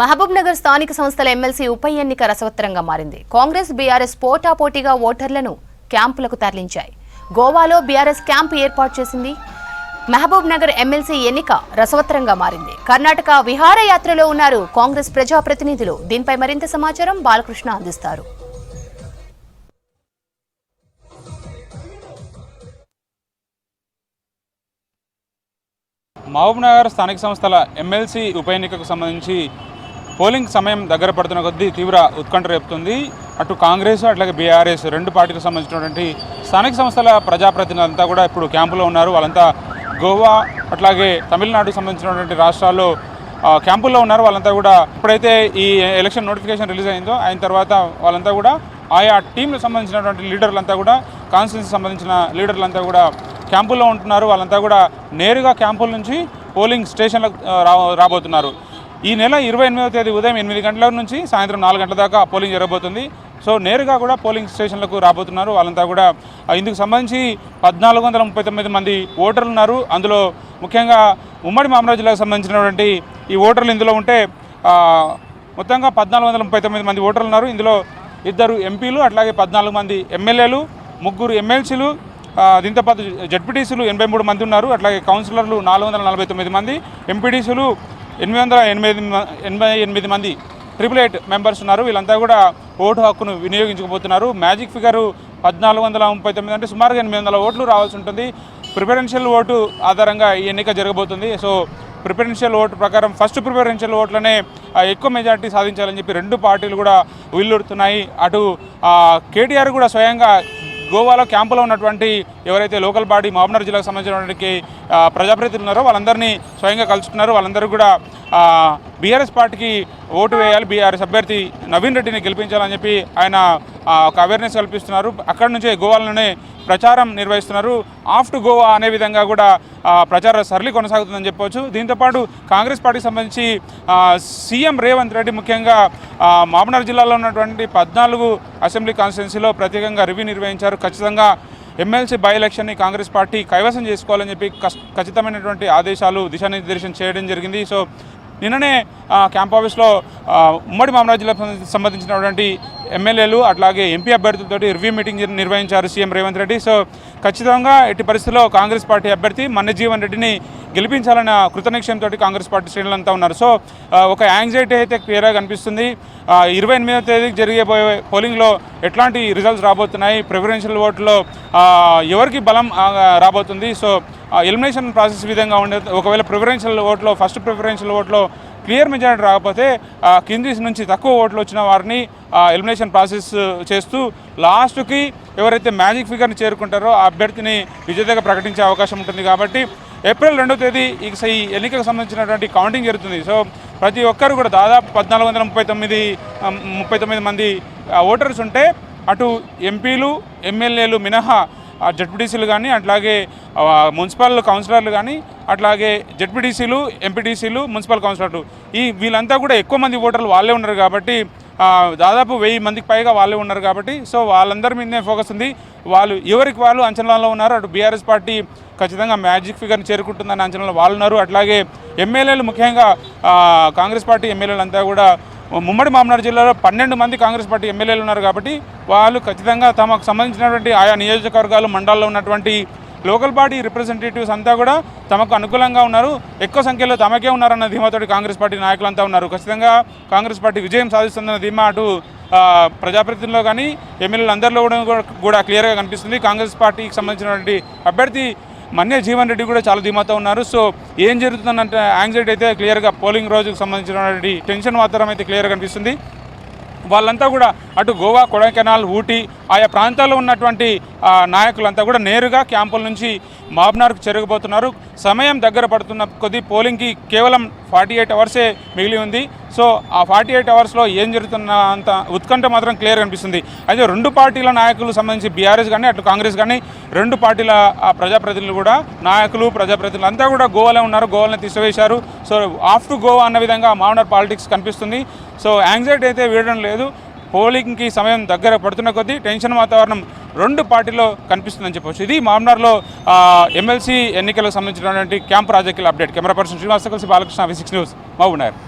మహబూబ్ నగర్ స్థానిక సంస్థల ఎమ్మెల్సీ ఉప ఎన్నిక రసవత్తరంగా మారింది. కాంగ్రెస్ బీఆర్ఎస్ పోటాపోటీగా ఓటర్లను క్యాంపులకు తరలించాయి. గోవాలో బీఆర్ఎస్ క్యాంపు ఏర్పాటు చేసింది. మహబూబ్ నగర్ ఎమ్మెల్సీ ఎన్నిక రసవత్తరంగా మారింది. కర్ణాటక విహారయాత్రలో ఉన్నారు కాంగ్రెస్ ప్రజాప్రతినిధులు. దీనిపై మరింత సమాచారం బాలకృష్ణ అందిస్తారు. మహబూబ్ నగర్ స్థానిక సంస్థల ఎమ్మెల్సీ ఉప ఎన్నికకు సంబంధించి పోలింగ్ సమయం దగ్గర పడుతున్న కొద్దీ తీవ్ర ఉత్కంఠ రేపుతుంది. అటు కాంగ్రెస్ అట్లాగే బీఆర్ఎస్ రెండు పార్టీలకు సంబంధించినటువంటి స్థానిక సంస్థల ప్రజాప్రతినిధులంతా కూడా ఇప్పుడు క్యాంపులో ఉన్నారు. వాళ్ళంతా గోవా అట్లాగే తమిళనాడుకు సంబంధించినటువంటి రాష్ట్రాల్లో క్యాంపుల్లో ఉన్నారు. వాళ్ళంతా కూడా ఇప్పుడైతే ఈ ఎలక్షన్ నోటిఫికేషన్ రిలీజ్ అయిందో అయిన తర్వాత వాళ్ళంతా కూడా ఆయా టీంలకు సంబంధించినటువంటి లీడర్లంతా కూడా కాన్స్టిట్యూన్సీకి సంబంధించిన లీడర్లంతా కూడా క్యాంపుల్లో ఉంటున్నారు. వాళ్ళంతా కూడా నేరుగా క్యాంపుల నుంచి పోలింగ్ స్టేషన్లకు రాబోతున్నారు. ఈ నెల 28వ తేదీ ఉదయం 8 గంటల నుంచి సాయంత్రం 4 గంటల దాకా పోలింగ్ జరగబోతుంది. సో నేరుగా కూడా పోలింగ్ స్టేషన్లకు రాబోతున్నారు. వాళ్ళంతా కూడా ఇందుకు సంబంధించి 1439 మంది ఓటర్లు ఉన్నారు. అందులో ముఖ్యంగా ఉమ్మడి మహబూబ్ జిల్లాకు సంబంధించినటువంటి ఈ ఓటర్లు ఇందులో ఉంటే మొత్తంగా 1439 మంది ఓటర్లు ఉన్నారు. ఇందులో 2 ఎంపీలు అట్లాగే 14 మంది ఎమ్మెల్యేలు, 3 ఎమ్మెల్సీలు, దీంతోపాటు జడ్పీటీసీలు 83 మంది ఉన్నారు. అట్లాగే కౌన్సిలర్లు 449 మంది, ఎంపీటీసీలు 888 మంది 888 మెంబర్స్ ఉన్నారు. వీళ్ళంతా కూడా ఓటు హక్కును వినియోగించకపోతున్నారు. మ్యాజిక్ ఫిగరు 1439 అంటే సుమారుగా 800 ఓట్లు రావాల్సి ఉంటుంది. ప్రిఫరెన్షియల్ ఓటు ఆధారంగా ఈ ఎన్నిక జరగబోతుంది. సో ప్రిఫరెన్షియల్ ఓటు ప్రకారం ఫస్ట్ ప్రిఫరెన్షియల్ ఓట్లనే ఎక్కువ మెజార్టీ సాధించాలని చెప్పి రెండు పార్టీలు కూడా వీళ్ళుడుతున్నాయి. అటు కేటీఆర్ కూడా స్వయంగా గోవాలో క్యాంపులో ఉన్నటువంటి ఎవరైతే లోకల్ బాడీ మహబూబ్ నగర్ జిల్లాకు సంబంధించినటువంటి ప్రజాప్రతినిధులు ఉన్నారో వాళ్ళందరినీ స్వయంగా కలుసుకున్నారు. వాళ్ళందరూ కూడా బీఆర్ఎస్ పార్టీకి ఓటు వేయాలి, బీఆర్ఎస్ అభ్యర్థి నవీన్ రెడ్డిని గెలిపించాలని చెప్పి ఆయన ఒక అవేర్నెస్ కల్పిస్తున్నారు. అక్కడి నుంచే గోవాలోనే ప్రచారం నిర్వహిస్తున్నారు. ఆఫ్టర్ గోవా అనే విధంగా కూడా ప్రచార సరళి కొనసాగుతుందని చెప్పవచ్చు. దీంతోపాటు కాంగ్రెస్ పార్టీకి సంబంధించి సీఎం రేవంత్ రెడ్డి ముఖ్యంగా మహబూబ్ నగర్ జిల్లాలో ఉన్నటువంటి 14 అసెంబ్లీ కాన్స్టిట్యున్సీలో ప్రత్యేకంగా రివ్యూ నిర్వహించారు. ఖచ్చితంగా ఎమ్మెల్సీ బై ఎలక్షన్ని కాంగ్రెస్ పార్టీ కైవసం చేసుకోవాలని చెప్పి ఖచ్చితమైనటువంటి ఆదేశాలు దిశానిర్దేశం చేయడం జరిగింది. సో నిన్ననే క్యాంప్ ఆఫీస్లో ఉమ్మడి మహబూబ్ నగర్ జిల్లాకు సంబంధించినటువంటి ఎమ్మెల్యేలు అట్లాగే ఎంపీ అభ్యర్థులతో రివ్యూ మీటింగ్ నిర్వహించారు సీఎం రేవంత్ రెడ్డి. సో ఖచ్చితంగా ఎట్టి పరిస్థితుల్లో కాంగ్రెస్ పార్టీ అభ్యర్థి మన్నజీవన్ రెడ్డిని గెలిపించాలన్న కృతనిశ్చయంతో కాంగ్రెస్ పార్టీ శ్రేణులంతా ఉన్నారు. సో ఒక యాంగ్జైటీ అయితే క్లియర్గా కనిపిస్తుంది. 28వ తేదీకి జరిగేపోయే పోలింగ్లో ఎట్లాంటి రిజల్ట్స్ రాబోతున్నాయి, ప్రిఫరెన్షియల్ ఓట్లో ఎవరికి బలం రాబోతుంది. సో ఎలిమినేషన్ ప్రాసెస్ విధంగా ఉండేది. ఒకవేళ ప్రిఫరెన్షియల్ ఓట్లో ఫస్ట్ ప్రిఫరెన్షియల్ ఓట్లో క్లియర్ మెజారిటీ రాకపోతే కింది నుంచి తక్కువ ఓట్లు వచ్చిన వారిని ఎలిమినేషన్ ప్రాసెస్ చేస్తూ లాస్ట్కి ఎవరైతే మ్యాజిక్ ఫిగర్ని చేరుకుంటారో ఆ అభ్యర్థిని విజేతగా ప్రకటించే అవకాశం ఉంటుంది. కాబట్టి ఏప్రిల్ 2వ తేదీ ఈ ఎన్నికకు సంబంధించినటువంటి కౌంటింగ్ జరుగుతుంది. సో ప్రతి ఒక్కరు కూడా దాదాపు 1439 మంది ఓటర్స్ ఉంటే అటు ఎంపీలు ఎమ్మెల్యేలు మినహా జడ్పీటీసీలు కానీ అట్లాగే మున్సిపల్ కౌన్సిలర్లు కానీ అట్లాగే జడ్పీటీసీలు ఎంపీటీసీలు మున్సిపల్ కౌన్సిలర్లు వీళ్ళంతా కూడా ఎక్కువ మంది ఓటర్లు వాళ్ళే ఉన్నారు. కాబట్టి దాదాపు 1000 మందికి పైగా వాళ్ళే ఉన్నారు. కాబట్టి సో వాళ్ళందరి మీదనే ఫోకస్ ఉంది. వాళ్ళు ఎవరికి వాళ్ళు అంచనాలో ఉన్నారు. అటు బీఆర్ఎస్ పార్టీ ఖచ్చితంగా మ్యాజిక్ ఫిగర్ని చేరుకుంటుందని అంచనాలో వాళ్ళు ఉన్నారు. అట్లాగే ఎమ్మెల్యేలు ముఖ్యంగా కాంగ్రెస్ పార్టీ ఎమ్మెల్యేలు అంతా కూడా ఉమ్మడి మహబూబ్ నగర్ జిల్లాలో 12 మంది కాంగ్రెస్ పార్టీ ఎమ్మెల్యేలు ఉన్నారు. కాబట్టి వాళ్ళు ఖచ్చితంగా తమకు సంబంధించినటువంటి ఆయా నియోజకవర్గాలు మండలాల్లో ఉన్నటువంటి లోకల్ బాడీ రిప్రజెంటేటివ్స్ అంతా కూడా తమకు అనుకూలంగా ఉన్నారు. ఎక్కువ సంఖ్యలో తమకే ఉన్నారన్న ధీమాతోటి కాంగ్రెస్ పార్టీ నాయకులంతా ఉన్నారు. ఖచ్చితంగా కాంగ్రెస్ పార్టీ విజయం సాధిస్తుందన్న ధీమా అటు ప్రజాప్రతినిధుల్లో కానీ ఎమ్మెల్యేలు అందరిలో కూడా క్లియర్గా కనిపిస్తుంది. కాంగ్రెస్ పార్టీకి సంబంధించినటువంటి అభ్యర్థి మన్నజీవన్ రెడ్డి కూడా చాలా ధీమాతో ఉన్నారు. సో ఏం జరుగుతుందంటే యాంగ్జైటీ అయితే క్లియర్గా పోలింగ్ రోజుకు సంబంధించినటువంటి టెన్షన్ వాతావరణం అయితే క్లియర్గా కనిపిస్తుంది. వాళ్ళంతా కూడా అటు గోవా, కొడైకెనాల్, ఊటీ ఆయా ప్రాంతాల్లో ఉన్నటువంటి నాయకులంతా కూడా నేరుగా క్యాంపుల నుంచి మహబూబ్ నగర్కు చేరుకుపోతున్నారు. సమయం దగ్గర పడుతున్న కొద్దీ పోలింగ్కి కేవలం 48 అవర్సే మిగిలి ఉంది. సో ఆ 48 అవర్స్లో ఏం జరుగుతున్న అంత ఉత్కంఠ మాత్రం క్లియర్ కనిపిస్తుంది. అయితే రెండు పార్టీల నాయకులు సంబంధించి బీఆర్ఎస్ కానీ అటు కాంగ్రెస్ కానీ రెండు పార్టీల ప్రజాప్రతినిధులు కూడా నాయకులు ప్రజాప్రతినిధులు అంతా కూడా గోవాలో ఉన్నారు. గోవాలను తీసివేశారు. సో ఆఫ్టర్ గోవా అన్న విధంగా మహబూబ్ నగర్ పాలిటిక్స్ కనిపిస్తుంది. సో యాంగ్జైటీ అయితే వీడడం లేదు. పోలింగ్కి సమయం దగ్గర పడుతున్న కొద్దీ టెన్షన్ వాతావరణం రెండు పార్టీలో కనిపిస్తుందని చెప్పవచ్చు. ఇది మహబూబ్ నగర్లో ఎమ్మెల్సీ ఎన్నికలకు సంబంధించినటువంటి క్యాంప్ రాజకీయాల అప్డేట్. కెమెరా పర్సన్ శ్రీనివాస్ కలిసి బాలకృష్ణ, V6 న్యూస్, మహబూబ్ నగర్.